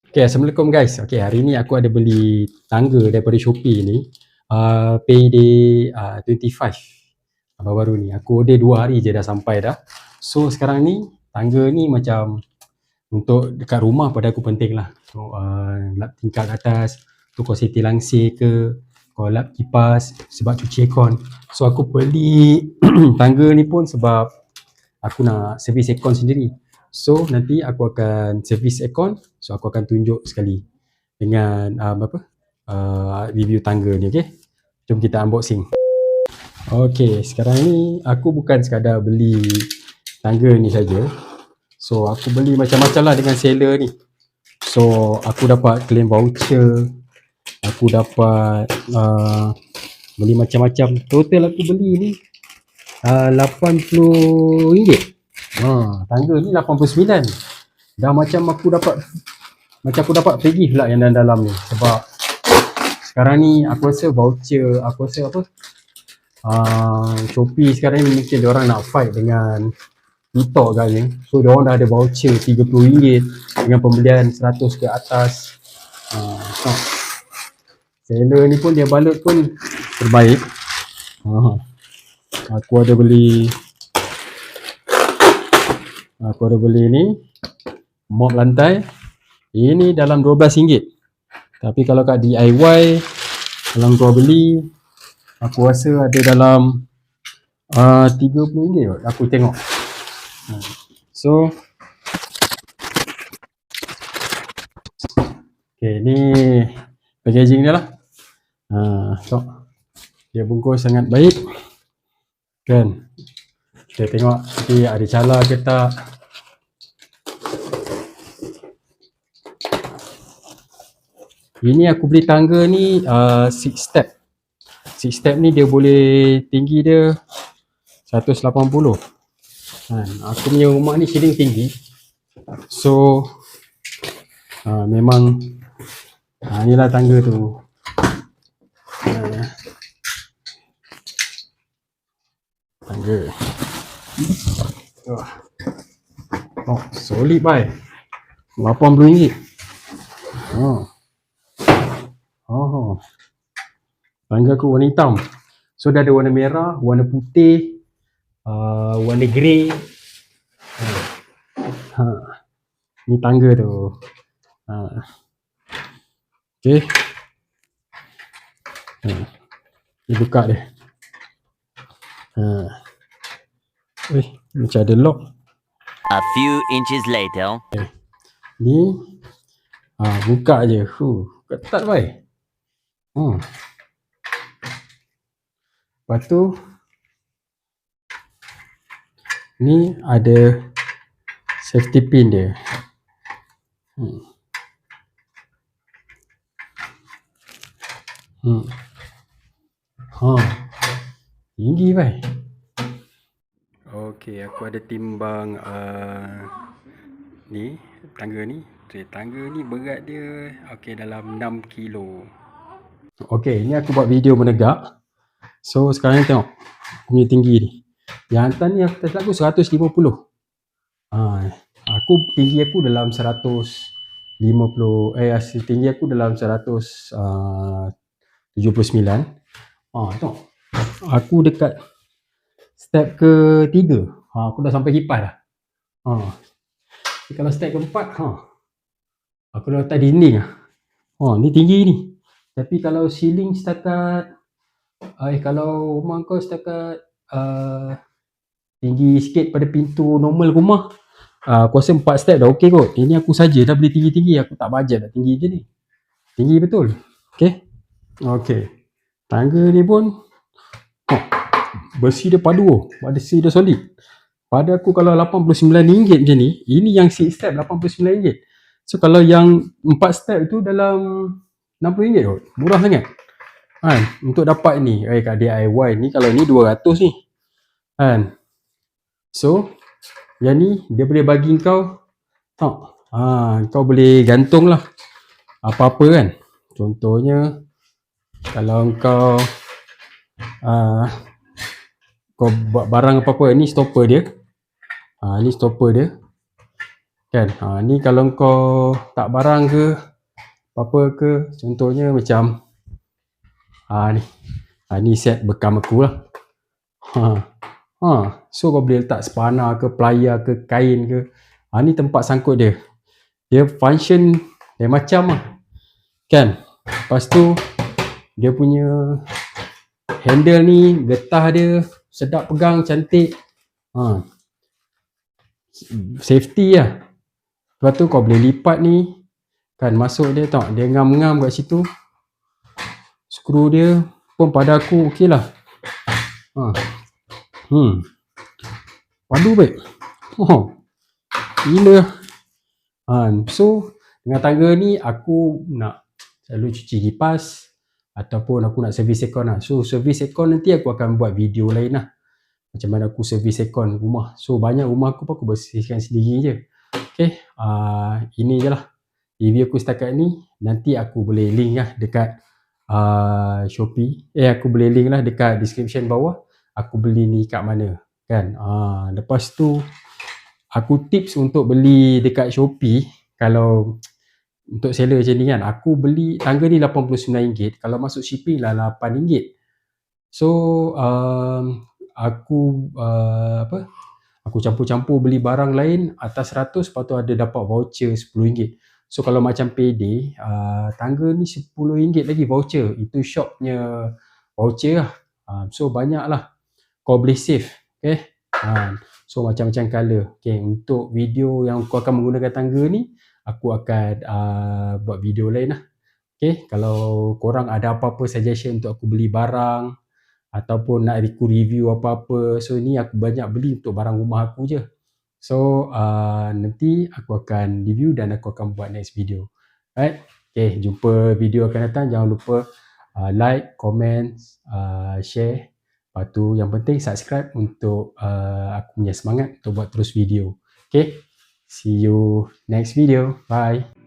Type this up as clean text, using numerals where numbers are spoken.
Okay, Assalamualaikum guys. Okay, hari ni aku ada beli tangga daripada Shopee ni. Payday 25 baru-baru ni. Aku order 2 hari je dah sampai dah. So sekarang ni tangga ni macam untuk dekat rumah pada aku penting lah. So lap tingkat atas, tu kau setting langsir ke, kau lap kipas sebab cuci aircon. So aku beli tangga ni pun sebab aku nak servis aircon sendiri. So nanti aku akan servis aircon. So aku akan tunjuk sekali dengan review tangga ni. Okay, jom kita unboxing. Okay, sekarang ni aku bukan sekadar beli tangga ni saja. So aku beli macam-macam lah dengan seller ni. So aku dapat claim voucher, aku dapat beli macam-macam. Total aku beli ni RM80. Tangga ni 89. Dah macam aku dapat free pula yang dalam ni. Sebab sekarang ni aku rasa voucher, aku rasa apa, Shopee sekarang ni mungkin diorang nak fight dengan TikTok kan. So diorang dah ada voucher RM30 dengan pembelian 100 ke atas. Seller ni pun dia balut pun terbaik. Aku ada beli ni mop lantai. Ini dalam RM12. Tapi kalau kat DIY, kalau kau beli, aku rasa ada dalam RM30 kot, aku tengok. So okay, ni packaging dia lah. So dia bungkus sangat baik kan. Kita tengok nanti ada cala ke tak. Ini aku beli tangga ni 6 step. 6 step ni dia boleh tinggi dia 180. Aku punya rumah ni ceiling tinggi. So memang inilah tangga tu. Tangga. Oh, solid bhai. RM80. Tangga aku warna hitam. So dah ada warna merah, warna putih, warna grey. Ni tangga tu. Okay. Ni buka dia. Macam ada lock. A few inches later. Ni buka je. Ketat bhai. Lepas tu ni ada safety pin dia. Tinggi bhai. Okey, aku ada timbang ni tangga ni. Tangga ni berat dia dalam 6 kilo. Okey, ni aku buat video menegak. So sekarang ni tengok punya tinggi ni. Yang atas ni aku tak aku 150. Aku tinggi aku dalam 150, tinggi aku dalam 179. Tengok. Aku dekat step ke-3. Aku dah sampai kipas dah. Kalau step ke-4, aku dah letak dinding lah. Ni tinggi ni. Tapi kalau ceiling setakat kalau rumah kau setakat tinggi sikit pada pintu normal rumah, aku rasa 4 step dah okey kot. Ini aku saja dah beli tinggi-tinggi, aku tak bajet dah tinggi je ni. Tinggi betul. Okey. Tangga ni pun besi dia padu, besi dia solid. Pada aku kalau RM89 macam ni, ini yang 6 step RM89. So kalau yang 4 step tu dalam RM60 kot. Murah sangat. Untuk dapat ni kat DIY ni, kalau ni 200 ni. So yang ni dia boleh bagi kau kau boleh gantung lah apa-apa kan. Contohnya kalau kau kau buat barang apa-apa, ni stopper dia. Ni stopper dia. Kan? Ni kalau kau tak barang ke, apa-apa ke, contohnya macam ni. Ni set bekam aku lah. So kau boleh letak spana ke, pelayar ke, kain ke. Ni tempat sangkut dia. Dia function dia macam lah. Kan? Lepas tu dia punya handle ni, getah dia sedap pegang, cantik. Safety lah. Lepas tu kau boleh lipat ni. Kan masuk dia tau, dia ngam-ngam kat situ. Skru dia pun pada aku okey lah. Padu baik. Gila. So dengan tangga ni aku nak selalu cuci kipas ataupun aku nak servis aircon lah. So servis aircon nanti aku akan buat video lain lah. Macam mana aku servis aircon rumah. So banyak rumah aku pun aku bersihkan sendiri je. Okay. Ini je lah review aku setakat ni. Nanti aku boleh link lah dekat Shopee. Aku boleh link lah dekat description bawah. Aku beli ni kat mana. Kan. Lepas tu aku tips untuk beli dekat Shopee. Kalau untuk seller macam ni kan, aku beli tangga ni RM89. Kalau masuk shipping lah RM8. So aku aku campur-campur beli barang lain atas 100, lepas tu ada dapat voucher RM10. So kalau macam payday, tangga ni RM10 lagi voucher. Itu shopnya voucher lah. So banyak lah kau boleh save. Okay. So macam-macam colour. Okay. Untuk video yang kau akan menggunakan tangga ni, aku akan buat video lain lah. Okay. Kalau korang ada apa-apa suggestion untuk aku beli barang ataupun nak aku review apa-apa, so ni aku banyak beli untuk barang rumah aku je. So nanti aku akan review dan aku akan buat next video. Alright. Okay, jumpa video akan datang. Jangan lupa like, comment, share. Lepas tu yang penting subscribe untuk aku punya semangat untuk buat terus video. Okay, see you next video. Bye.